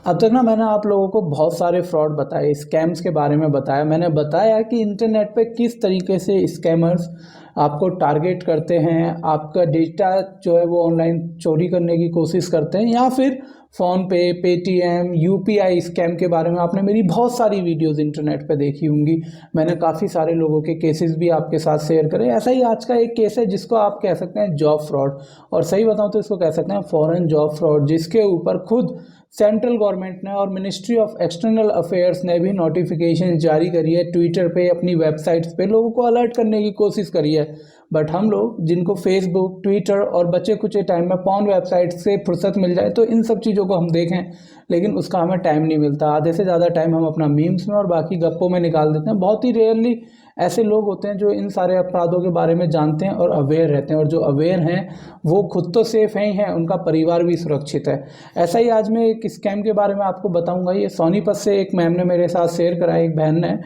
अब तक ना मैंने आप लोगों को बहुत सारे फ्रॉड बताए, स्कैम्स के बारे में बताया। मैंने बताया कि इंटरनेट पे किस तरीके से स्कैमर्स आपको टारगेट करते हैं, आपका डेटा जो है वो ऑनलाइन चोरी करने की कोशिश करते हैं, या फिर फ़ोन पे, पेटीएम, यूपीआई स्कैम के बारे में आपने मेरी बहुत सारी वीडियोस इंटरनेट पे देखी होंगी। मैंने काफ़ी सारे लोगों के केसेस भी आपके साथ शेयर करे। ऐसा ही आज का एक केस है जिसको आप कह सकते हैं जॉब फ्रॉड, और सही बताऊं तो इसको कह सकते हैं फॉरेन जॉब फ्रॉड, जिसके ऊपर खुद सेंट्रल गवर्नमेंट ने और मिनिस्ट्री ऑफ एक्सटर्नल अफेयर्स ने भी नोटिफिकेशन जारी करी है, ट्विटर पे, अपनी वेबसाइट्स पे लोगों को अलर्ट करने की कोशिश करी है। बट हम लोग जिनको फेसबुक, ट्विटर और बचे कुछ टाइम में पॉर्न वेबसाइट से फुर्सत मिल जाए तो इन सब चीज़ों को हम देखें, लेकिन उसका हमें टाइम नहीं मिलता। आधे से ज़्यादा टाइम हम अपना मीम्स में और बाकी गप्पों में निकाल देते हैं। बहुत ही रेयरली ऐसे लोग होते हैं जो इन सारे अपराधों के बारे में जानते हैं और अवेयर रहते हैं, और जो अवेयर हैं वो खुद तो सेफ ही हैं, उनका परिवार भी सुरक्षित है। ऐसा ही आज मैं एक स्कैम के बारे में आपको बताऊंगा। ये सोनीपत से एक मैम ने मेरे साथ शेयर करा, एक बहन ने।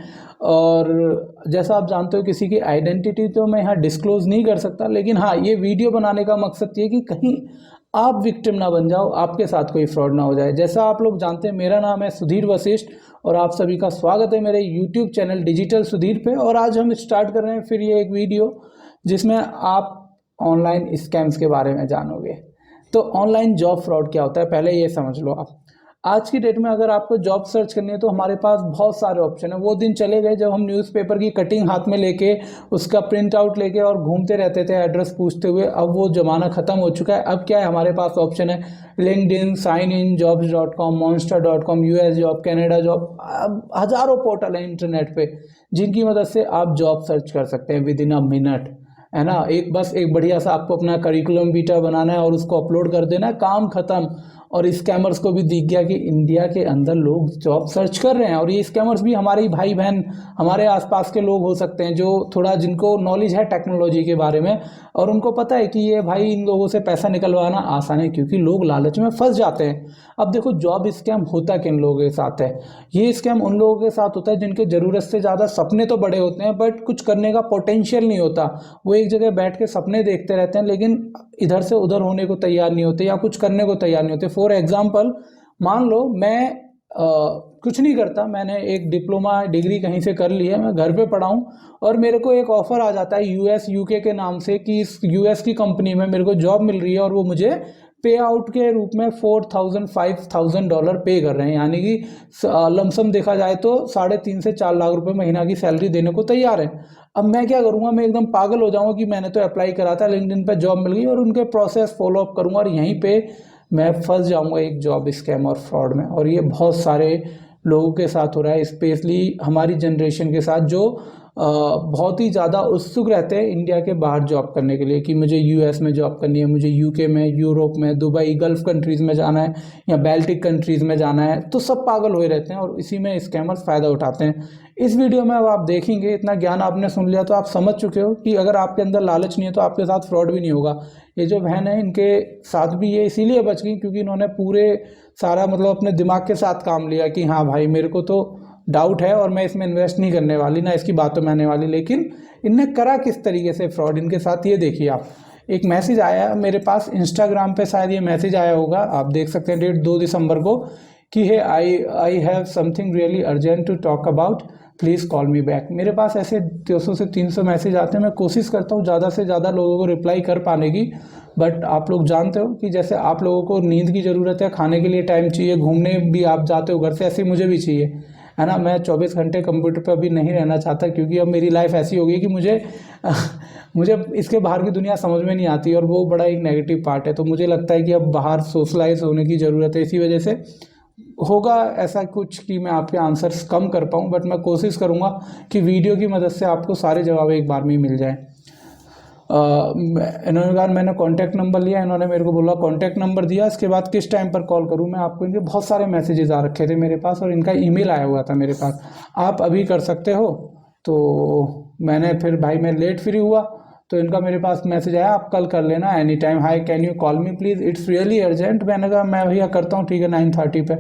और जैसा आप जानते हो किसी की आइडेंटिटी तो मैं यहाँ डिस्क्लोज नहीं कर सकता, लेकिन हाँ, ये वीडियो बनाने का मकसद ये कि कहीं आप विक्टिम ना बन जाओ, आपके साथ कोई फ्रॉड ना हो जाए। जैसा आप लोग जानते हैं, मेरा नाम है सुधीर वशिष्ठ और आप सभी का स्वागत है मेरे यूट्यूब चैनल डिजिटल सुधीर पे। और आज हम स्टार्ट कर रहे हैं फिर ये एक वीडियो जिसमें आप ऑनलाइन स्कैम्स के बारे में जानोगे। तो ऑनलाइन जॉब फ्रॉड क्या होता है, पहले ये समझ लो आप। आज की डेट में अगर आपको जॉब सर्च करनी है तो हमारे पास बहुत सारे ऑप्शन है। वो दिन चले गए जब हम न्यूज़पेपर की कटिंग हाथ में लेके, उसका प्रिंट आउट लेके और घूमते रहते थे एड्रेस पूछते हुए। अब वो ज़माना ख़त्म हो चुका है। अब क्या है, हमारे पास ऑप्शन है LinkedIn, sign in, jobs.com, monster.com, US job, Canada job. अब हज़ारों पोर्टल हैं इंटरनेट पे जिनकी मदद से आप जॉब सर्च कर सकते हैं विद इन अ मिनट, है ना। एक बस एक बढ़िया सा आपको अपना करिकुलम बीटा बनाना है और उसको अपलोड कर देना है, काम खत्म। और स्कैमर्स को भी दिख गया कि इंडिया के अंदर लोग जॉब सर्च कर रहे हैं। और ये स्कैमर्स भी हमारे ही भाई बहन, हमारे आसपास के लोग हो सकते हैं जो थोड़ा जिनको नॉलेज है टेक्नोलॉजी के बारे में, और उनको पता है कि ये भाई इन लोगों से पैसा निकलवाना आसान है, क्योंकि लोग लालच में फंस जाते हैं। अब देखो, जॉब स्कैम होता किन लोगों के साथ है? ये स्कैम उन लोगों के साथ होता है जिनके ज़रूरत से ज़्यादा सपने तो बड़े होते हैं बट कुछ करने का पोटेंशियल नहीं होता। वो एक जगह बैठ के सपने देखते रहते हैं लेकिन इधर से उधर होने को तैयार नहीं होते या कुछ करने को तैयार नहीं होते। फॉर एग्जाम्पल, मान लो मैं कुछ नहीं करता, मैंने एक डिप्लोमा डिग्री कहीं से कर ली है, मैं घर पे पढ़ा हूँ और मेरे को एक ऑफ़र आ जाता है यूएस यूके के नाम से कि इस यूएस की कंपनी में मेरे को जॉब मिल रही है और वो मुझे पे आउट के रूप में $4,000-5,000 पे कर रहे हैं। यानी कि लमसम देखा जाए तो 3.5 से 4 लाख रुपए महीना की सैलरी देने को तैयार है। अब मैं क्या करूँगा, मैं एकदम पागल हो जाऊँगा कि मैंने तो अप्लाई करा था, लिंक्डइन पे जॉब मिल गई, और उनके प्रोसेस फॉलो अप करूँगा और यहीं पे मैं फंस जाऊँगा एक जॉब स्कैम और फ्रॉड में। और ये बहुत सारे लोगों के साथ हो रहा है, स्पेशली हमारी जनरेशन के साथ जो बहुत ही ज़्यादा उत्सुक रहते हैं इंडिया के बाहर जॉब करने के लिए कि मुझे यूएस में जॉब करनी है, मुझे यूके में, यूरोप में, दुबई, गल्फ़ कंट्रीज़ में जाना है या बाल्टिक कंट्रीज़ में जाना है। तो सब पागल हुए रहते हैं और इसी में स्कैमर्स फ़ायदा उठाते हैं। इस वीडियो में अब आप देखेंगे, इतना ज्ञान आपने सुन लिया तो आप समझ चुके हो कि अगर आपके अंदर लालच नहीं है तो आपके साथ फ्रॉड भी नहीं होगा। ये जो बहन है, इनके साथ भी ये इसीलिए बच गई क्योंकि इन्होंने पूरे सारा मतलब अपने दिमाग के साथ काम लिया कि हाँ भाई, मेरे को तो डाउट है और मैं इसमें इन्वेस्ट नहीं करने वाली, ना इसकी बातों में आने वाली। लेकिन इनने करा किस तरीके से फ्रॉड इनके साथ, ये देखिए आप। एक मैसेज आया मेरे पास इंस्टाग्राम पे, शायद ये मैसेज आया होगा, आप देख सकते हैं, डेट 2 दिसंबर को, कि है I have something really urgent to talk about, please call me back. मेरे पास ऐसे 200 से 300 मैसेज आते हैं। मैं कोशिश करता हूँ ज़्यादा से ज़्यादा लोगों को रिप्लाई कर पाने की, बट आप लोग जानते हो कि जैसे आप लोगों को नींद की ज़रूरत है, खाने के लिए टाइम चाहिए, घूमने भी आप जाते हो घर से, ऐसे मुझे भी चाहिए, है ना। मैं 24 घंटे कंप्यूटर पर अभी नहीं रहना चाहता क्योंकि अब मेरी लाइफ ऐसी हो गई कि मुझे इसके बाहर की दुनिया समझ में नहीं आती और वो बड़ा एक नेगेटिव पार्ट है। तो मुझे लगता है कि अब बाहर सोशलाइज होने की ज़रूरत है। इसी वजह से होगा ऐसा कुछ कि मैं आपके आंसर्स कम कर पाऊँ, बट मैं कोशिश करूँगा कि वीडियो की मदद से आपको सारे जवाब एक बार में ही मिल जाए। इन्होंने कहा मैंने कॉन्टैक्ट नंबर लिया, इन्होंने मेरे को बोला कॉन्टैक्ट नंबर दिया, इसके बाद किस टाइम पर कॉल करूं मैं आपको। इनके बहुत सारे मैसेजेस आ रखे थे मेरे पास और इनका ईमेल आया हुआ था मेरे पास, आप अभी कर सकते हो। तो मैंने फिर भाई, मैं लेट फ्री हुआ तो इनका मेरे पास मैसेज आया, आप कल कर लेना any time, high can you call me please, it's really urgent. मैंने कहा मैं भैया करता हूँ, ठीक है, 9:30 पे।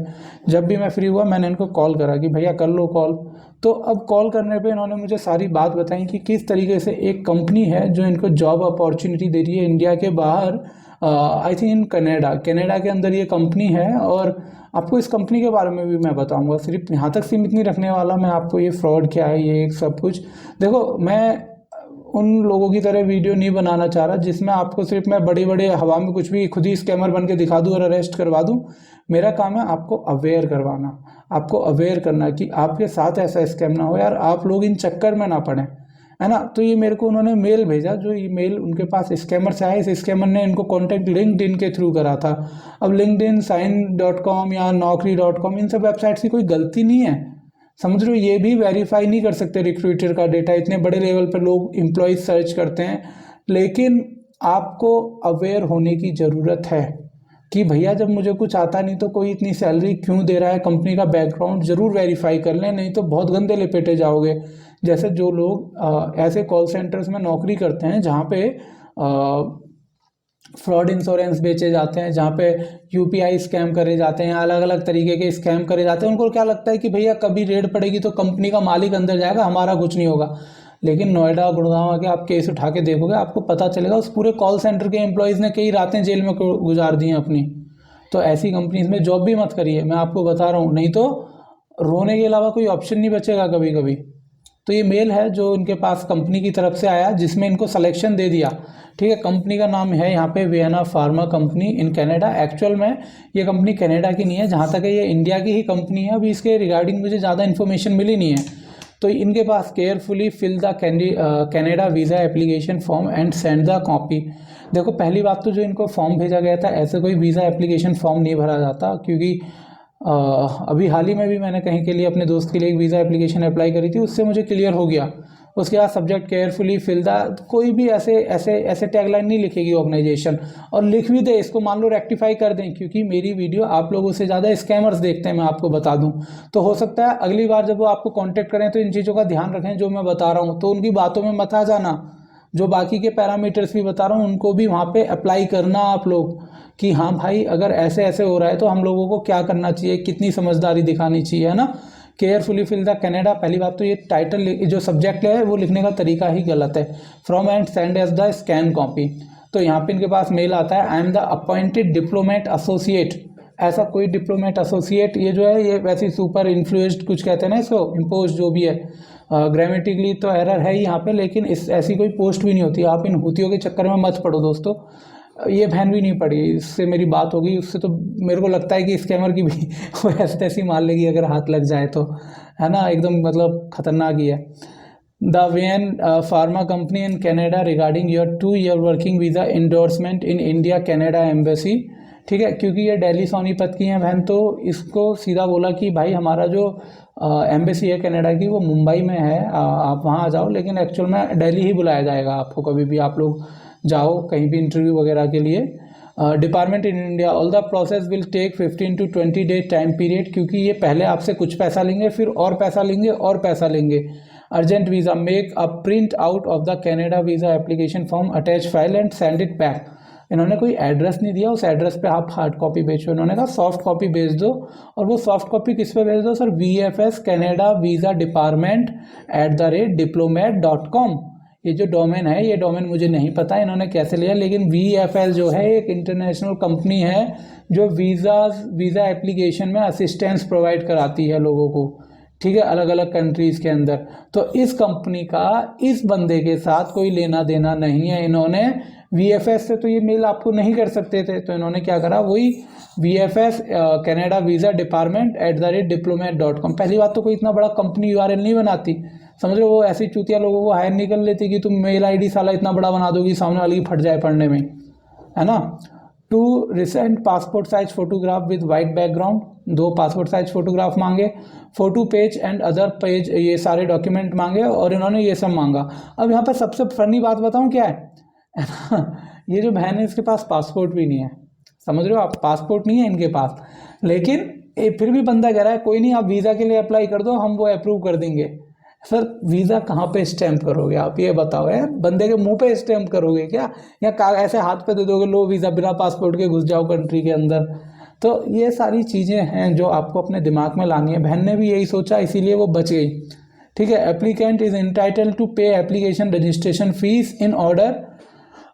जब भी मैं फ्री हुआ मैंने इनको कॉल करा कि भैया कर लो कॉल। तो अब कॉल करने पे इन्होंने मुझे सारी बात बताई कि किस तरीके से एक कंपनी है जो इनको जॉब अपॉर्चुनिटी दे रही है इंडिया के बाहर आई थिंक इन कनाडा के अंदर ये कंपनी है। और आपको इस कंपनी के बारे में भी मैं बताऊंगा, सिर्फ यहाँ तक सीमित नहीं रखने वाला मैं आपको, ये फ्रॉड क्या है ये सब कुछ। देखो मैं उन लोगों की तरह वीडियो नहीं बनाना चाह रहा जिसमें आपको सिर्फ मैं बड़े बड़े हवा में कुछ भी खुद ही स्कैमर बन के दिखा दूँ और अरेस्ट करवा दूँ। मेरा काम है आपको अवेयर करवाना, आपको अवेयर करना कि आपके साथ ऐसा स्कैम ना हो यार, आप लोग इन चक्कर में ना पड़े, है ना। तो ये मेरे को उन्होंने मेल भेजा, जो ये मेल उनके पास स्कैमर से आया, इस स्कैमर ने इनको कॉन्टैक्ट लिंक्डइन के थ्रू करा था। अब लिंक्डइन, साइन.com या naukri.com, इन सब वेबसाइट्स की कोई गलती नहीं है, समझ रहे हो। ये भी वेरीफाई नहीं कर सकते रिक्रूटर का डेटा, इतने बड़े लेवल पर लोग एम्प्लॉयज सर्च करते हैं। लेकिन आपको अवेयर होने की ज़रूरत है कि भैया जब मुझे कुछ आता नहीं तो कोई इतनी सैलरी क्यों दे रहा है, कंपनी का बैकग्राउंड ज़रूर वेरीफाई कर लें, नहीं तो बहुत गंदे लपेटे जाओगे। जैसे जो लोग ऐसे कॉल सेंटर्स में नौकरी करते हैं जहाँ पे फ्रॉड इंश्योरेंस बेचे जाते हैं, जहाँ पे यूपीआई स्कैम करे जाते हैं, अलग अलग तरीके के स्कैम करे जाते हैं, उनको क्या लगता है कि भैया कभी रेड पड़ेगी तो कंपनी का मालिक अंदर जाएगा, हमारा कुछ नहीं होगा। लेकिन नोएडा गुड़गांव आके आप केस उठा के देखोगे, आपको पता चलेगा उस पूरे कॉल सेंटर के एम्प्लॉयज़ ने कई रातें जेल में गुजार दी हैं अपनी। तो ऐसी कंपनीज में जॉब भी मत करिए, मैं आपको बता रहा हूँ, नहीं तो रोने के अलावा कोई ऑप्शन नहीं बचेगा कभी कभी। तो ये मेल है जो इनके पास कंपनी की तरफ से आया, जिसमें इनको सिलेक्शन दे दिया, ठीक है। कंपनी का नाम है यहाँ पे Vienna pharma company in Canada. Actual में ये कंपनी कनाडा की नहीं है, जहाँ तक है ये इंडिया की ही कंपनी है। अभी इसके रिगार्डिंग मुझे ज़्यादा इन्फॉर्मेशन मिली नहीं है। तो इनके पास carefully fill the Canada visa application form and send the copy. देखो पहली बात तो जो इनको फॉर्म भेजा गया था, ऐसे कोई वीज़ा एप्लीकेशन फॉर्म नहीं भरा जाता, क्योंकि अभी हाल ही में भी मैंने कहीं के लिए अपने दोस्त के लिए एक वीज़ा एप्लीकेशन अप्लाई करी थी, उससे मुझे क्लियर हो गया। उसके बाद सब्जेक्ट केयरफुली फिल द, कोई भी ऐसे ऐसे ऐसे टैगलाइन नहीं लिखेगी ऑर्गेनाइजेशन, और लिख भी दे इसको मान लो रेक्टिफाई कर दें, क्योंकि मेरी वीडियो आप लोगों से ज़्यादा स्कैमर्स देखते हैं, मैं आपको बता दूं। तो हो सकता है अगली बार जब वो आपको कांटेक्ट करें तो इन चीज़ों का ध्यान रखें जो मैं बता रहा हूँ, तो उनकी बातों में मत आ जाना। जो बाकी के पैरामीटर्स भी बता रहा हूँ उनको भी वहाँ पे अप्लाई करना आप लोग, कि हाँ भाई अगर ऐसे ऐसे हो रहा है तो हम लोगों को क्या करना चाहिए, कितनी समझदारी दिखानी चाहिए, है ना। केयरफुली फिल द कनाडा, पहली बात तो ये टाइटल जो सब्जेक्ट है वो लिखने का तरीका ही गलत है। From and send as the scan copy, तो यहाँ पे इनके पास मेल आता है, I am the appointed diplomat associate. ऐसा कोई डिप्लोमेट एसोसिएट, ये जो है ये वैसे सुपर इन्फ्लुएंस्ड कुछ कहते हैं ना इसको, इम्पोज जो भी है, ग्रामेटिकली तो एरर है यहाँ पे, लेकिन इस ऐसी कोई पोस्ट भी नहीं होती। आप इन हूतियों के चक्कर में मत पड़ो दोस्तों, ये बहन भी नहीं पड़ी, इससे मेरी बात हो गई, उससे तो मेरे को लगता है कि स्कैमर की भी वो ऐसे तैसी मार लेगी अगर हाथ लग जाए तो, है ना, एकदम मतलब खतरनाक ही है। The Wayne pharma company in Canada regarding your 2 year working visa endorsement in India Canada embassy, ठीक है। क्योंकि ये दिल्ली सोनीपत की हैं बहन, तो इसको सीधा बोला कि भाई हमारा जो एम्बेसी है कनाडा की वो मुंबई में है, आप वहाँ आ जाओ, लेकिन एक्चुअल में दिल्ली ही बुलाया जाएगा आपको, कभी भी आप लोग जाओ कहीं भी इंटरव्यू वगैरह के लिए। Department in India, all the process will take 15 to 20 day time period, क्योंकि ये पहले आपसे कुछ पैसा लेंगे, फिर और पैसा लेंगे और पैसा लेंगे। Urgent visa, make a print out of the Canada visa application form, attach file and send it back. इन्होंने कोई एड्रेस नहीं दिया, उस एड्रेस पे आप हार्ड कॉपी भेजो, इन्होंने कहा सॉफ्ट कॉपी भेज दो। और वो सॉफ्ट कॉपी किस पे भेज दो sir, VFS Canada visa department @diplomat.com। ये जो डोमेन है, ये डोमेन मुझे नहीं पता इन्होंने कैसे लिया, लेकिन VFL जो है एक इंटरनेशनल कंपनी है जो वीज़ा एप्लीकेशन में असिस्टेंस प्रोवाइड कराती है लोगों को, ठीक है, अलग अलग कंट्रीज़ के अंदर। तो इस कंपनी का इस बंदे के साथ कोई लेना देना नहीं है। इन्होंने VFS से तो ये मेल आपको नहीं कर सकते थे, तो इन्होंने क्या करा, वही VFS Canada visa department @diplomat.com। पहली बात तो कोई इतना बड़ा कंपनी URL नहीं बनाती, समझ लो, वो ऐसी चूतिया लोगों को हायर निकल लेती कि तुम मेल ID साला इतना बड़ा बना दोगी सामने वाली की फट जाए पढ़ने में, है ना। 2 recent passport size photograph with white background, 2 passport size photograph मांगे, photo page and other page, ये सारे डॉक्यूमेंट मांगे, और इन्होंने ये सब मांगा। अब यहाँ पर सबसे फनी बात बताऊँ क्या है ये जो बहन है इसके पास पासपोर्ट भी नहीं है, समझ रहे हो आप, पासपोर्ट नहीं है इनके पास, लेकिन फिर भी बंदा कह रहा है कोई नहीं आप वीज़ा के लिए अप्लाई कर दो, हम वो अप्रूव कर देंगे। सर वीज़ा कहाँ पे स्टैम्प करोगे आप, ये बताओ यार, बंदे के मुंह पे स्टैम्प करोगे क्या, या ऐसे हाथ पे दे दोगे, लो वीज़ा, बिना पासपोर्ट के घुस जाओ कंट्री के अंदर। तो ये सारी चीज़ें हैं जो आपको अपने दिमाग में लानी है। बहन ने भी यही सोचा, इसीलिए वो बच गई, ठीक है। Applicant is entitled to pay application registration fees in order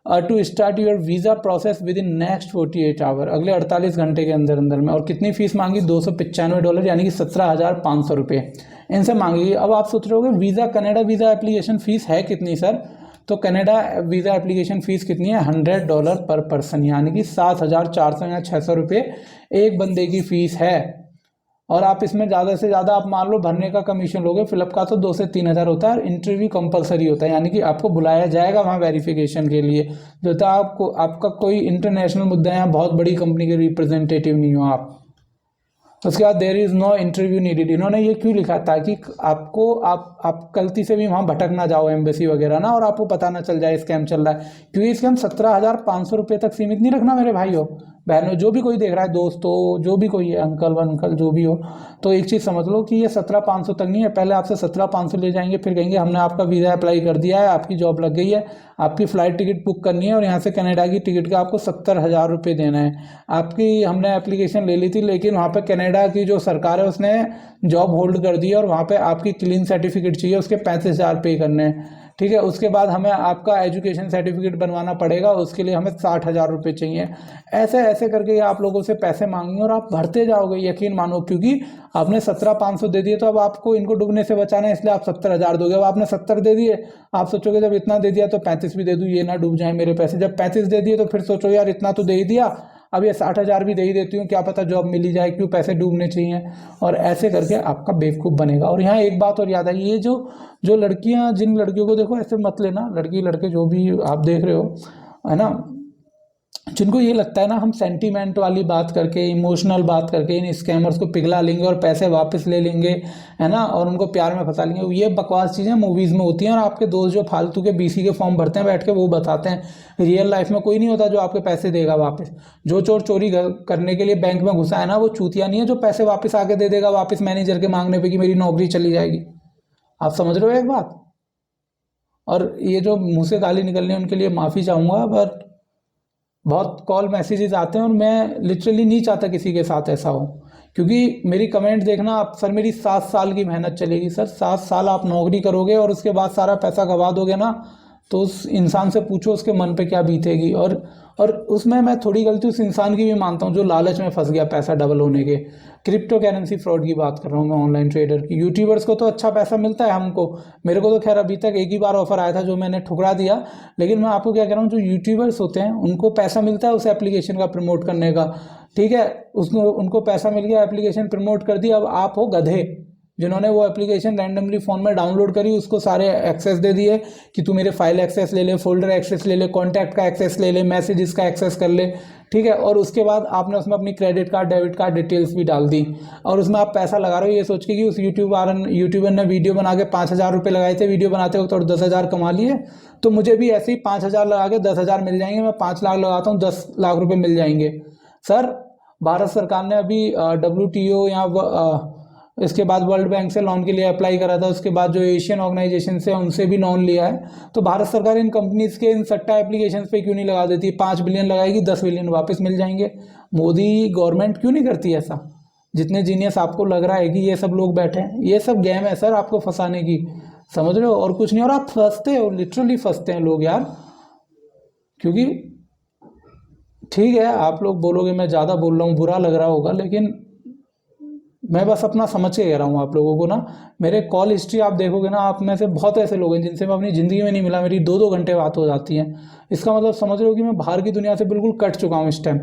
to start your visa process with in next 48 hour, अगले 48 घंटे के अंदर अंदर में। और कितनी फ़ीस मांगी? $295 यानी कि 17,500 रुपये इनसे मांगी। अब आप सोच रहे होगे visa, Canada visa application fees है कितनी सर? तो कनाडा वीज़ा एप्लीकेशन फ़ीस कितनी है? $100 पर पर्सन, यानी कि 7,400 या 600 रुपये एक बंदे की फ़ीस है। और आप इसमें ज़्यादा से ज़्यादा आप मान लो भरने का कमीशन लोगे, फिलअप का तो 2 से 3 हज़ार होता है। इंटरव्यू कंपलसरी होता है, यानी कि आपको बुलाया जाएगा वहाँ वेरिफिकेशन के लिए। जो था आपको, आपका कोई इंटरनेशनल मुद्दा है, यहाँ बहुत बड़ी कंपनी के रिप्रेजेंटेटिव नहीं हो आप। उसके बाद there is no interview needed. इन्होंने ये क्यों लिखा? ताकि आपको आप गलती से भी वहाँ भटक ना जाओ एम्बेसी वगैरह ना, और आपको पता ना चल जाए स्कैम चल रहा है। क्योंकि स्कैम 17,500 रुपये तक सीमित नहीं रखना मेरे भाइयों बहनों, जो भी कोई देख रहा है, दोस्तों जो भी कोई है, अंकल जो भी हो, तो एक चीज़ समझ लो कि ये 17,500 तक नहीं है। पहले आपसे 17,500 ले जाएंगे, फिर कहेंगे हमने आपका वीज़ा अप्लाई कर दिया है, आपकी जॉब लग गई है, आपकी फ़्लाइट टिकट बुक करनी है और यहाँ से कनाडा की टिकट का आपको 70,000 रुपये देना है। आपकी हमने एप्लीकेशन ले ली थी, लेकिन वहाँ पे कनाडा की जो सरकार है उसने जॉब होल्ड कर दी है और वहाँ पे आपकी क्लीन सर्टिफिकेट चाहिए, उसके 35,000 पे करने हैं। ठीक है, उसके बाद हमें आपका एजुकेशन सर्टिफिकेट बनवाना पड़ेगा, उसके लिए हमें 60,000 रुपये चाहिए। ऐसे ऐसे करके ये आप लोगों से पैसे मांगेंगे और आप भरते जाओगे, यकीन मानो। क्योंकि आपने 17,500 दे दिए, तो अब आपको इनको डूबने से बचाना है, इसलिए आप 70,000 दोगे। अब आपने 70 दे दिए, आप सोचोगे जब इतना दे दिया तो 35 भी दे दूँ, ये ना डूब जाए मेरे पैसे। जब 35 दे दिए तो फिर सोचो यार इतना तो दे ही दिया, अब ये 60,000 भी दे ही देती हूँ, क्या पता जॉब मिल ही जाए, क्यों पैसे डूबने चाहिए। और ऐसे करके आपका बेवकूफ़ बनेगा। और यहाँ एक बात और याद आई, ये जो लड़कियाँ, जिन लड़कियों को देखो ऐसे मत लेना, लड़की लड़के जो भी आप देख रहे हो, है ना, जिनको ये लगता है ना हम सेंटीमेंट वाली बात करके, इमोशनल बात करके इन स्कैमर्स को पिघला लेंगे और पैसे वापस ले लेंगे, है ना, और उनको प्यार में फंसा लेंगे, ये बकवास चीज़ें मूवीज़ में होती हैं। और आपके दोस्त जो फालतू के बीसी के फॉर्म भरते हैं बैठ के, वो बताते हैं। रियल लाइफ में कोई नहीं होता जो आपके पैसे देगा वापस। जो चोर चोरी करने के लिए बैंक में घुसा है ना, वो चूतिया नहीं है जो पैसे वापस आके दे देगा वापस मैनेजर के मांगने पर कि मेरी नौकरी चली जाएगी। आप समझ रहे हो एक बात? और ये जो मुँह से गाली निकलनी है उनके लिए माफ़ी चाहूँगा, बट बहुत कॉल मैसेजेस आते हैं और मैं लिटरली नहीं चाहता किसी के साथ ऐसा हो। क्योंकि मेरी कमेंट देखना आप, सर मेरी 7 साल की मेहनत चलेगी। सर 7 साल आप नौकरी करोगे और उसके बाद सारा पैसा गवा दोगे ना, तो उस इंसान से पूछो उसके मन पे क्या बीतेगी। और उसमें मैं थोड़ी गलती उस इंसान की भी मानता हूँ जो लालच में फंस गया पैसा डबल होने के। क्रिप्टो करेंसी फ्रॉड की बात कर रहा हूँ मैं, ऑनलाइन ट्रेडर की। यूट्यूबर्स को तो अच्छा पैसा मिलता है, हमको, मेरे को तो खैर अभी तक एक ही बार ऑफर आया था जो मैंने ठुकरा दिया। लेकिन मैं आपको क्या कह रहा हूँ, जो यूट्यूबर्स होते हैं उनको पैसा मिलता है उस एप्लीकेशन का प्रमोट करने का। ठीक है, उसको उनको पैसा मिल गया, एप्लीकेशन प्रमोट कर दी। अब आप हो गधे जिन्होंने वो एप्लीकेशन रैंडमली फ़ोन में डाउनलोड करी, उसको सारे एक्सेस दे दिए कि तू मेरे फाइल एक्सेस ले ले, फोल्डर एक्सेस ले ले, कॉन्टैक्ट का एक्सेस ले ले, मैसेजेस का एक्सेस कर ले। ठीक है, और उसके बाद आपने उसमें अपनी credit card, debit card details भी डाल दी, और उसमें आप पैसा लगा रहे हो ये सोच के कि उस यूट्यूबर ने वीडियो बना के 5,000 रुपये लगाए थे वीडियो बनाते वक्त और 10,000 कमा लिए, तो मुझे भी ऐसे ही 5,000 लगा के 10,000 मिल जाएंगे। मैं 5 लाख लगाता हूँ, 10 लाख रुपये मिल जाएंगे। सर भारत सरकार ने अभी WTO या इसके बाद वर्ल्ड बैंक से लोन के लिए अप्लाई करा था, उसके बाद जो एशियन ऑर्गेनाइजेशन से उनसे भी लोन लिया है। तो भारत सरकार इन कंपनीज के इन सट्टा एप्लीकेशन पे क्यों नहीं लगा देती? 5 बिलियन लगाएगी, 10 बिलियन वापस मिल जाएंगे। मोदी गवर्नमेंट क्यों नहीं करती ऐसा? जितने जीनियस आपको लग रहा है कि ये सब लोग बैठे हैं, ये सब गेम है सर आपको फंसाने की, समझ रहे हो, और कुछ नहीं। और आप फंसते हो, लिटरली फंसते हैं लोग यार। क्योंकि ठीक है आप लोग बोलोगे मैं ज़्यादा बोल रहा हूँ, बुरा लग रहा होगा, लेकिन मैं बस अपना समझ के कह रहा हूँ आप लोगों को ना। मेरे कॉल हिस्ट्री आप देखोगे ना, आप में से बहुत ऐसे लोग हैं जिनसे मैं अपनी ज़िंदगी में नहीं मिला, मेरी 2-2 घंटे बात हो जाती है। इसका मतलब समझ रहे हो कि मैं बाहर की दुनिया से बिल्कुल कट चुका हूँ इस टाइम।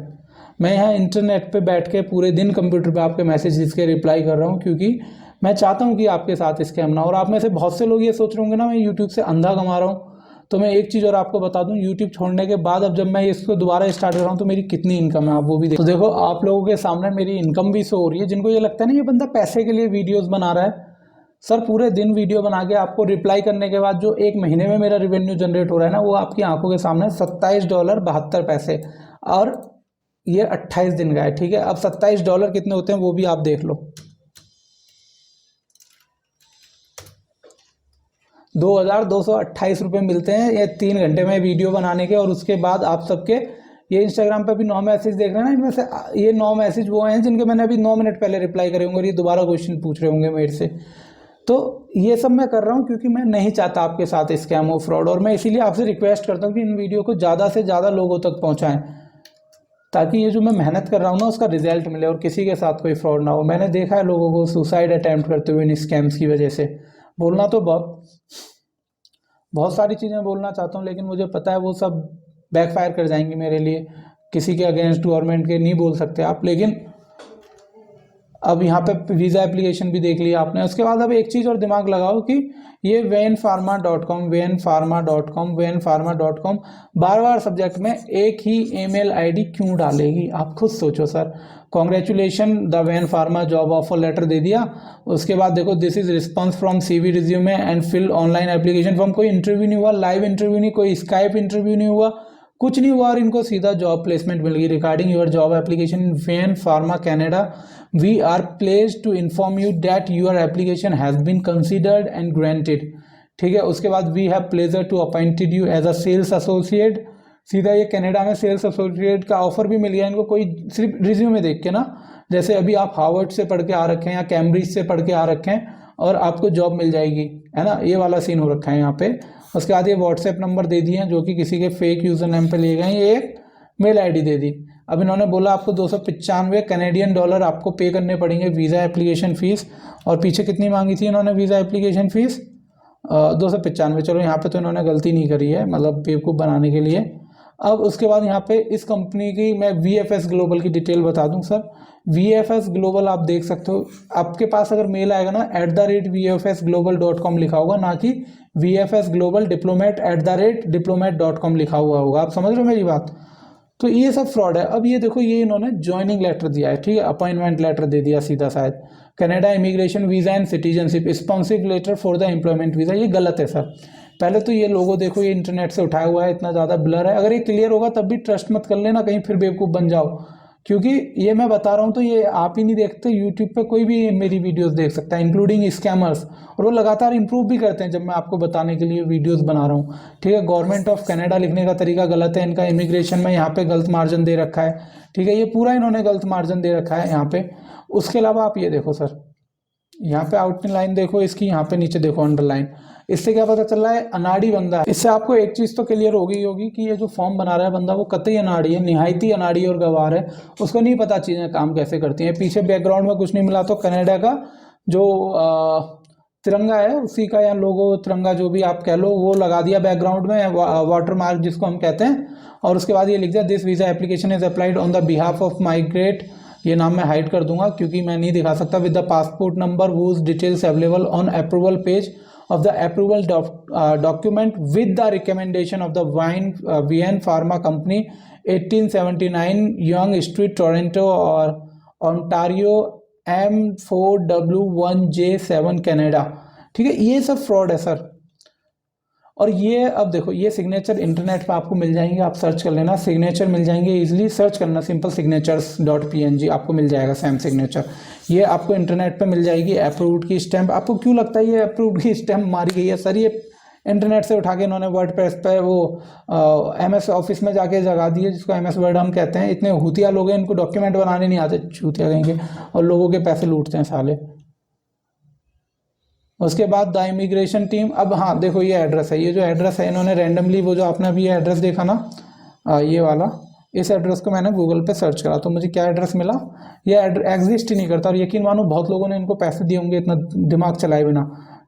मैं यहाँ इंटरनेट पे बैठ के पूरे दिन कंप्यूटर पे आपके मैसेजेस के रिप्लाई कर रहा हूँ, क्योंकि मैं चाहता हूँ कि आपके साथ स्कैम ना। और आप में से बहुत से लोग ये सोच रहे होंगे ना मैं यूट्यूब से अंधा कमा रहा हूँ। तो मैं एक चीज़ और आपको बता दूं, यूट्यूब छोड़ने के बाद अब जब मैं इसको दोबारा स्टार्ट कर रहा हूँ तो मेरी कितनी इनकम है आप वो भी देखो। तो देखो आप लोगों के सामने मेरी इनकम भी शो हो रही है। जिनको ये लगता है ना ये बंदा पैसे के लिए वीडियोस बना रहा है, सर पूरे दिन वीडियो बना के आपको रिप्लाई करने के बाद जो 1 महीने में मेरा रेवेन्यू जनरेट हो रहा है ना, वो आपकी आंखों के सामने $27.72 और ये 28 दिन का है। ठीक है, अब $27 कितने होते हैं वो भी आप देख लो। 2,228 रुपये मिलते हैं ये 3 घंटे में वीडियो बनाने के। और उसके बाद आप सबके ये इंस्टाग्राम पे भी 9 मैसेज देख रहे हैं ना, इनमें से ये 9 मैसेज वो हैं जिनके मैंने अभी 9 मिनट पहले रिप्लाई करे होंगे और ये दोबारा क्वेश्चन पूछ रहे होंगे मेरे से। तो ये सब मैं कर रहा हूँ क्योंकि मैं नहीं चाहता आपके साथ स्कैम हो, फ्रॉड, और मैं इसीलिए आपसे रिक्वेस्ट करता हूँ कि इन वीडियो को ज़्यादा से ज़्यादा लोगों तक पहुँचाएँ, ताकि ये जो मैं मेहनत कर रहा हूँ ना उसका रिजल्ट मिले और किसी के साथ कोई फ्रॉड ना हो। मैंने देखा है लोगों को सुसाइड अटैम्प्ट करते हुए इन स्कैम्स की वजह से। बोलना तो बहुत सारी चीज़ें बोलना चाहता हूँ, लेकिन मुझे पता है वो सब बैकफायर कर जाएंगी मेरे लिए। किसी के अगेंस्ट गवर्नमेंट के नहीं बोल सकते आप, लेकिन अब यहाँ पे वीज़ा एप्लीकेशन भी देख लिया आपने। उसके बाद अब एक चीज़ और दिमाग लगाओ कि ये venpharma.com बार बार सब्जेक्ट में एक ही ईमेल आईडी क्यों डालेगी? आप खुद सोचो sir. Congratulation the Wayne pharma job offer letter दे दिया, उसके बाद देखो this is response from CV resume and fill online application form. कोई इंटरव्यू नहीं हुआ, लाइव इंटरव्यू नहीं, कोई स्काइप इंटरव्यू नहीं हुआ, कुछ नहीं हुआ और इनको सीधा जॉब प्लेसमेंट मिल गई। Regarding your job application in वेन pharma Canada, we are placed to inform you that your application has been considered and granted. ठीक है, उसके बाद we have pleasure to appointed you as a sales associate. सीधा ये Canada में sales associate का offer भी मिल गया इनको, कोई सिर्फ रिज्यूमे देख के ना, जैसे अभी आप हार्वर्ड से पढ़ के आ रखे हैं या कैम्ब्रिज से पढ़ के आ रखे हैं और आपको जॉब मिल जाएगी, है ना, ये वाला सीन हो रखा है यहाँ पे। उसके बाद ये व्हाट्सएप नंबर दे दिए हैं जो कि किसी के फेक यूज़र नेम पे लिए गए, ये एक मेल आईडी दे दी। अब इन्होंने बोला आपको 295 कैनेडियन डॉलर आपको पे करने पड़ेंगे वीज़ा एप्लीकेशन फ़ीस, और पीछे कितनी मांगी थी इन्होंने वीज़ा एप्लीकेशन फ़ीस? 295। चलो यहाँ पे तो इन्होंने गलती नहीं करी है, मतलब बेवकूफ़ बनाने के लिए। अब उसके बाद यहाँ पे इस कंपनी की मैं VFS ग्लोबल की डिटेल बता दूँ सर। VFS ग्लोबल आप देख सकते हो, आपके पास अगर मेल आएगा ना @VFSglobal.com लिखा होगा, ना कि VFS ग्लोबल डिप्लोमेट @diplomat.com लिखा हुआ होगा। आप समझ रहे हो मेरी बात? तो ये सब फ्रॉड है। अब ये देखो, ये इन्होंने ज्वाइनिंग लेटर दिया है, ठीक है, अपॉइंटमेंट लेटर दे दिया सीधा शायद, Canada immigration visa and citizenship स्पॉन्सिव letter for the employment visa. ये गलत है सर। पहले तो ये लोगो देखो, ये इंटरनेट से उठाया हुआ है, इतना ज़्यादा ब्लर है। अगर ये क्लियर होगा तब भी ट्रस्ट मत कर लेना, कहीं फिर बेवकूफ़ बन जाओ, क्योंकि ये मैं बता रहा हूँ तो ये आप ही नहीं देखते, यूट्यूब पे कोई भी मेरी वीडियोस देख सकता है इंक्लूडिंग स्कैमर्स, और वो लगातार इंप्रूव भी करते हैं जब मैं आपको बताने के लिए वीडियोस बना रहा हूँ। ठीक है, गवर्नमेंट ऑफ कनाडा लिखने का तरीका गलत है इनका, इमिग्रेशन में यहाँ पे गलत मार्जिन दे रखा है, ठीक है, ये पूरा इन्होंने गलत मार्जिन दे रखा है यहाँ पे। उसके अलावा आप ये देखो सर, यहाँ पे आउटलाइन देखो इसकी, यहाँ पे नीचे देखो अंडरलाइन। इससे क्या पता चल रहा है? अनाड़ी बंदा है। इससे आपको एक चीज़ तो क्लियर होगी कि ये जो फॉर्म बना रहा है बंदा वो कतई अनाड़ी है, निहायती अनाड़ी और गवार है। उसको नहीं पता चीज़ें काम कैसे करती हैं। पीछे बैकग्राउंड में कुछ नहीं मिला तो कनाडा का जो तिरंगा है उसी का, या लोगो तिरंगा जो भी आप कह लो, वो लगा दिया बैकग्राउंड में, वाटर मार्क जिसको हम कहते हैं। और उसके बाद ये लिख दिया this visa application is applied on the behalf of migrate. ये नाम मैं हाइड कर दूंगा क्योंकि मैं नहीं दिखा सकता। With the passport number whose details available on approval page of the approval document with the recommendation of the VN Pharma Company 1879 Yonge Street Toronto और Ontario M4W1J7 कनाडा। ठीक है, ये सब फ्रॉड है सर। और ये अब देखो, ये सिग्नेचर इंटरनेट पे आपको मिल जाएंगे, आप सर्च कर लेना, सिग्नेचर मिल जाएंगे इजीली, सर्च करना सिंपल signatures.png, आपको मिल जाएगा सैम सिग्नेचर। ये आपको इंटरनेट पे मिल जाएगी। अप्रूव्ड की स्टैंप, आपको क्यों लगता है ये अप्रूव्ड की स्टैंप मारी गई है? सर ये इंटरनेट से उठा के इन्होंने वर्डप्रेस पे वो MS ऑफिस में जाके जगा दी है, जिसको MS वर्ड हम कहते हैं। इतने हुतिया लोग हैं, इनको डॉक्यूमेंट बनाने नहीं आते, छूतिया कहेंगे, और लोगों के पैसे लूटते हैं साले। उसके बाद द इमिग्रेशन टीम। अब हाँ देखो, ये एड्रेस है, ये जो एड्रेस है इन्होंने रैंडमली, वो जो आपने अभी ये एड्रेस देखा ना, ये वाला, इस एड्रेस को मैंने गूगल पे सर्च करा तो मुझे क्या एड्रेस मिला? ये एड्रेस एग्जिस्ट ही नहीं करता। और यकीन मानो बहुत लोगों ने इनको पैसे दिए होंगे इतना दिमाग चलाए बिना।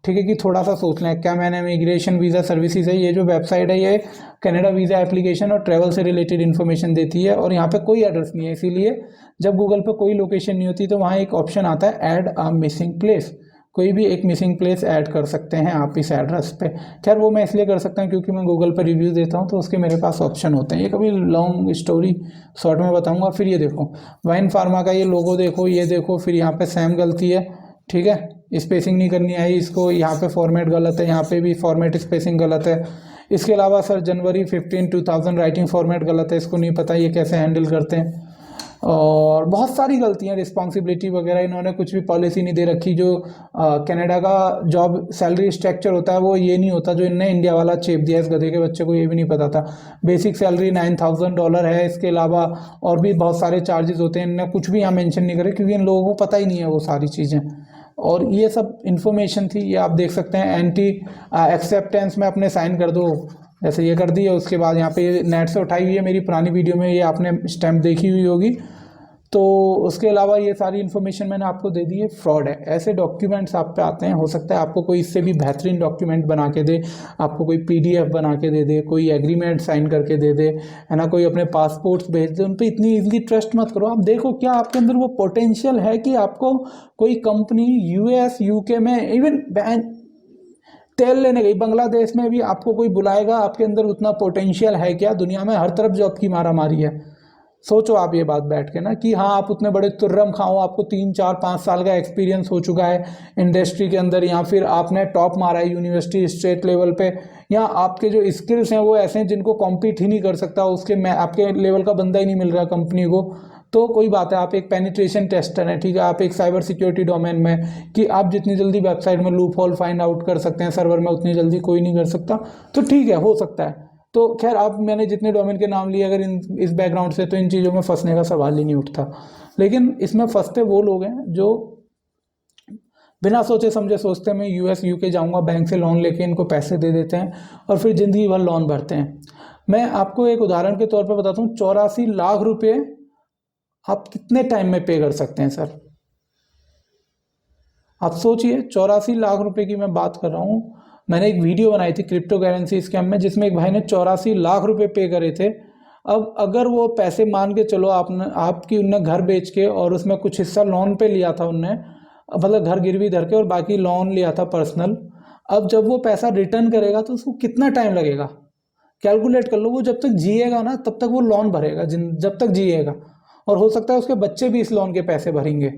ठीक है, कि थोड़ा सा सोच लें। क्या मैंने इमिग्रेशन वीज़ा सर्विसेज है, ये जो वेबसाइट है ये कनाडा वीज़ा एप्लीकेशन और ट्रैवल से रिलेटेड इन्फॉर्मेशन देती है, और यहाँ पे कोई एड्रेस नहीं है। इसीलिए जब गूगल पे कोई लोकेशन नहीं होती तो वहाँ एक ऑप्शन आता है ऐड अ मिसिंग प्लेस, कोई भी एक मिसिंग प्लेस ऐड कर सकते हैं आप इस एड्रेस पे। खैर वो मैं इसलिए कर सकता हूँ क्योंकि मैं गूगल पर रिव्यू देता हूँ तो उसके मेरे पास ऑप्शन होते हैं। ये कभी लॉन्ग स्टोरी शॉर्ट में बताऊँगा। फिर ये देखो वाइन फार्मा का ये लोगो देखो, ये देखो, फिर यहाँ पे सेम गलती है, ठीक है, स्पेसिंग नहीं करनी आई इसको, यहाँ पे फॉर्मेट गलत है, यहाँ पे भी फॉर्मेट स्पेसिंग गलत है। इसके अलावा सर जनवरी 15, 2000 राइटिंग फॉर्मेट गलत है, इसको नहीं पता ये कैसे हैंडल करते हैं। और बहुत सारी गलतियां, रिस्पॉन्सिबिलिटी वगैरह, इन्होंने कुछ भी पॉलिसी नहीं दे रखी। जो कनाडा का जॉब सैलरी स्ट्रक्चर होता है वो ये नहीं होता जो इनने इंडिया वाला चेप दिया। इस गधे के बच्चे को ये भी नहीं पता था। बेसिक सैलरी $9000 है। इसके अलावा और भी बहुत सारे चार्जेस होते हैं, इनने कुछ भी यहाँ मेंशन नहीं करे क्योंकि इन लोगों को पता ही नहीं है वो सारी चीज़ें। और ये सब इन्फॉर्मेशन थी, ये आप देख सकते हैं। एंटी एक्सेप्टेंस में अपने साइन कर दो, जैसे ये कर दिया। उसके बाद यहाँ पे नेट से उठाई हुई है मेरी पुरानी वीडियो में, ये आपने स्टैम्प देखी हुई होगी। तो उसके अलावा ये सारी इन्फॉर्मेशन मैंने आपको दे दी है। फ्रॉड है, ऐसे डॉक्यूमेंट्स आप पे आते हैं, हो सकता है आपको कोई इससे भी बेहतरीन डॉक्यूमेंट बना के दे, आपको कोई पीडीएफ बना के दे दे, कोई एग्रीमेंट साइन करके दे दे, है ना, कोई अपने पासपोर्ट्स भेज दे। उन पर इतनी ईजिली ट्रस्ट मत करो। आप देखो क्या आपके अंदर वो पोटेंशियल है कि आपको कोई कंपनी यूएस यूके में, इवन तेल लेने गई बांग्लादेश में भी आपको कोई बुलाएगा, आपके अंदर उतना पोटेंशियल है क्या? दुनिया में हर तरफ जॉब की मारा मारी है। सोचो आप ये बात बैठ के ना कि हाँ आप उतने बड़े तुर्रम खाओ, आपको 3 4 5 साल का एक्सपीरियंस हो चुका है इंडस्ट्री के अंदर, या फिर आपने टॉप मारा है यूनिवर्सिटी स्टेट लेवल पे, या आपके जो स्किल्स हैं वो ऐसे हैं जिनको कॉम्पीट ही नहीं कर सकता, उसके मैं आपके लेवल का बंदा ही नहीं मिल रहा कंपनी को। तो कोई बात है, आप एक पेनिट्रेशन टेस्टर हैं, ठीक है, आप एक साइबर सिक्योरिटी डोमेन में, कि आप जितनी जल्दी वेबसाइट में लूप होल फाइंड आउट कर सकते हैं सर्वर में, उतनी जल्दी कोई नहीं कर सकता। तो ठीक है, हो सकता है। तो खैर, आप मैंने जितने डोमेन के नाम लिए, अगर इस बैकग्राउंड से, तो इन चीज़ों में फंसने का सवाल ही नहीं उठता। लेकिन इसमें फंसते वो लोग हैं जो बिना सोचे समझे सोचते हैं मैं यूएस यूके जाऊंगा, बैंक से लोन लेके इनको पैसे दे देते हैं और फिर ज़िंदगी भर लोन भरते हैं। मैं आपको एक उदाहरण के तौर पर बताता हूँ, 84 लाख रुपये आप कितने टाइम में पे कर सकते हैं सर? आप सोचिए, 84 लाख रुपए की मैं बात कर रहा हूँ। मैंने एक वीडियो बनाई थी क्रिप्टो करेंसी स्कैम में, जिसमें एक भाई ने 84 लाख रुपए पे करे थे। अब अगर वो पैसे मान के चलो, आपकी उनने घर बेच के और उसमें कुछ हिस्सा लोन पे लिया था उनने, मतलब घर गिरवी धर के, और बाकी लोन लिया था पर्सनल। अब जब वो पैसा रिटर्न करेगा तो उसको कितना टाइम लगेगा? कैलकुलेट कर लो। वो जब तक जिएगा ना तब तक वो लोन भरेगा, जब तक जिएगा, और हो सकता है उसके बच्चे भी इस लोन के पैसे भरेंगे।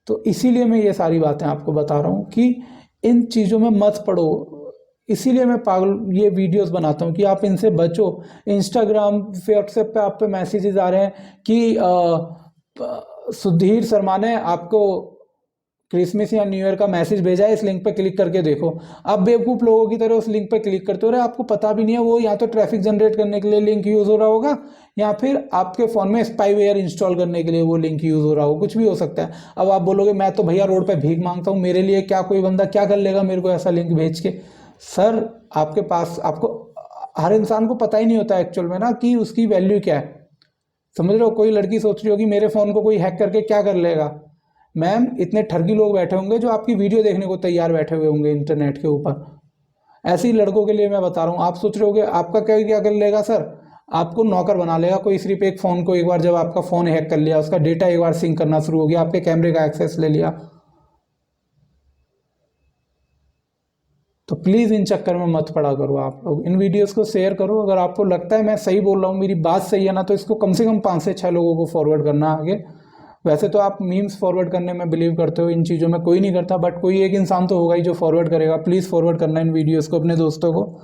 तो इसीलिए मैं ये सारी बातें आपको बता रहा हूँ कि इन चीज़ों में मत पड़ो। इसीलिए मैं पागल ये वीडियोस बनाता हूँ कि आप इनसे बचो। इंस्टाग्राम, व्हाट्सएप पे आप पे मैसेजेस आ रहे हैं कि सुधीर शर्मा ने आपको क्रिसमस या न्यू ईयर का मैसेज भेजा है, इस लिंक पे क्लिक करके देखो। आप बेवकूफ़ लोगों की तरह उस लिंक पे क्लिक करते हो रहे, आपको पता भी नहीं है वो या तो ट्रैफिक जनरेट करने के लिए लिंक यूज़ हो रहा होगा, या फिर आपके फ़ोन में स्पाईवेयर इंस्टॉल करने के लिए वो लिंक यूज़ हो रहा हो, कुछ भी हो सकता है। अब आप बोलोगे मैं तो भैया रोड पे भीख मांगता हूँ, मेरे लिए क्या कोई बंदा क्या कर लेगा मेरे को ऐसा लिंक भेज के? सर, आपके पास, आपको, हर इंसान को पता ही नहीं होता एक्चुअल में ना कि उसकी वैल्यू क्या है। समझ रहे हो? कोई लड़की सोच रही होगी मेरे फ़ोन को कोई हैक करके क्या कर लेगा। मैम, इतने ठगी लोग बैठे होंगे जो आपकी वीडियो देखने को तैयार बैठे हुए होंगे इंटरनेट के ऊपर। ऐसे ही लड़कों के लिए मैं बता रहा हूँ। आप सोच रहे होगे आपका क्या क्या कर लेगा सर? आपको नौकर बना लेगा कोई, सिर्फ एक फ़ोन को, एक बार जब आपका फ़ोन हैक कर लिया, उसका डेटा एक बार सिंक करना शुरू हो गया, आपके कैमरे का एक्सेस ले लिया, तो प्लीज़ इन चक्कर में मत पड़ा करो। आप लोग इन वीडियोस को शेयर करो। अगर आपको लगता है मैं सही बोल रहा हूँ, मेरी बात सही है ना, तो इसको कम से कम 5 से 6 लोगों को फॉरवर्ड करना आगे। वैसे तो आप मीम्स फॉरवर्ड करने में बिलीव करते हो, इन चीज़ों में कोई नहीं करता, बट कोई एक इंसान तो होगा ही जो फॉरवर्ड करेगा। प्लीज़ फॉरवर्ड करना इन वीडियोस को अपने दोस्तों को।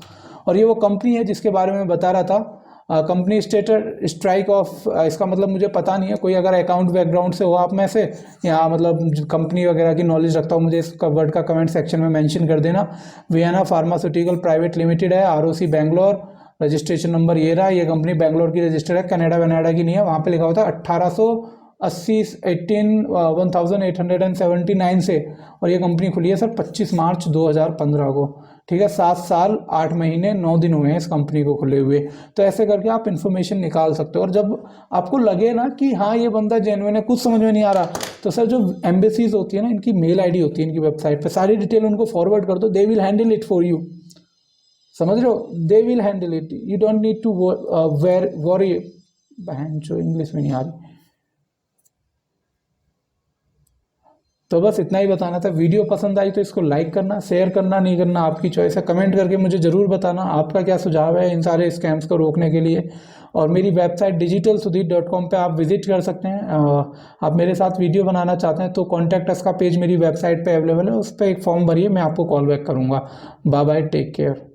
और ये वो कंपनी है जिसके बारे में बता रहा था, कंपनी स्टेटस स्ट्राइक ऑफ, इसका मतलब मुझे पता नहीं है, कोई अगर अकाउंट बैकग्राउंड से हो आप में से, या मतलब कंपनी वगैरह की नॉलेज रखता हो, मुझे इस वर्ड का कमेंट सेक्शन में मेंशन कर देना। वियना फार्मास्यूटिकल प्राइवेट लिमिटेड है, ROC बैंगलोर, रजिस्ट्रेशन नंबर ये रहा। ये कंपनी बैंगलोर की रजिस्टर्ड है, कनाडा की नहीं है। वहाँ पे लिखा होता है 1879 से, और ये कंपनी खुली है सर 25 मार्च 2015 को। ठीक है, 7 साल 8 महीने 9 दिन हुए हैं इस कंपनी को खुले हुए। तो ऐसे करके आप इन्फॉर्मेशन निकाल सकते हो। और जब आपको लगे ना कि हाँ ये बंदा जेन्युइन है, कुछ समझ में नहीं आ रहा, तो सर जो एम्बेसीज होती है ना, इनकी मेल आईडी होती है इनकी वेबसाइट पे, सारी डिटेल उनको फॉरवर्ड कर दो, they will handle it for you. समझ रहे हो? They will handle it, you don't need to worry. बहन जो इंग्लिश में नहीं आ रही। तो बस इतना ही बताना था। वीडियो पसंद आई तो इसको लाइक करना, शेयर करना, नहीं करना आपकी चॉइस है। कमेंट करके मुझे ज़रूर बताना आपका क्या सुझाव है इन सारे स्कैम्स को रोकने के लिए। और मेरी वेबसाइट digitalsudhir.com पे आप विजिट कर सकते हैं। आप मेरे साथ वीडियो बनाना चाहते हैं तो कॉन्टैक्ट अस का पेज मेरी वेबसाइट पे अवेलेबल है, उस पर एक फॉर्म भरिए, मैं आपको कॉल बैक करूँगा। Bye bye, take care.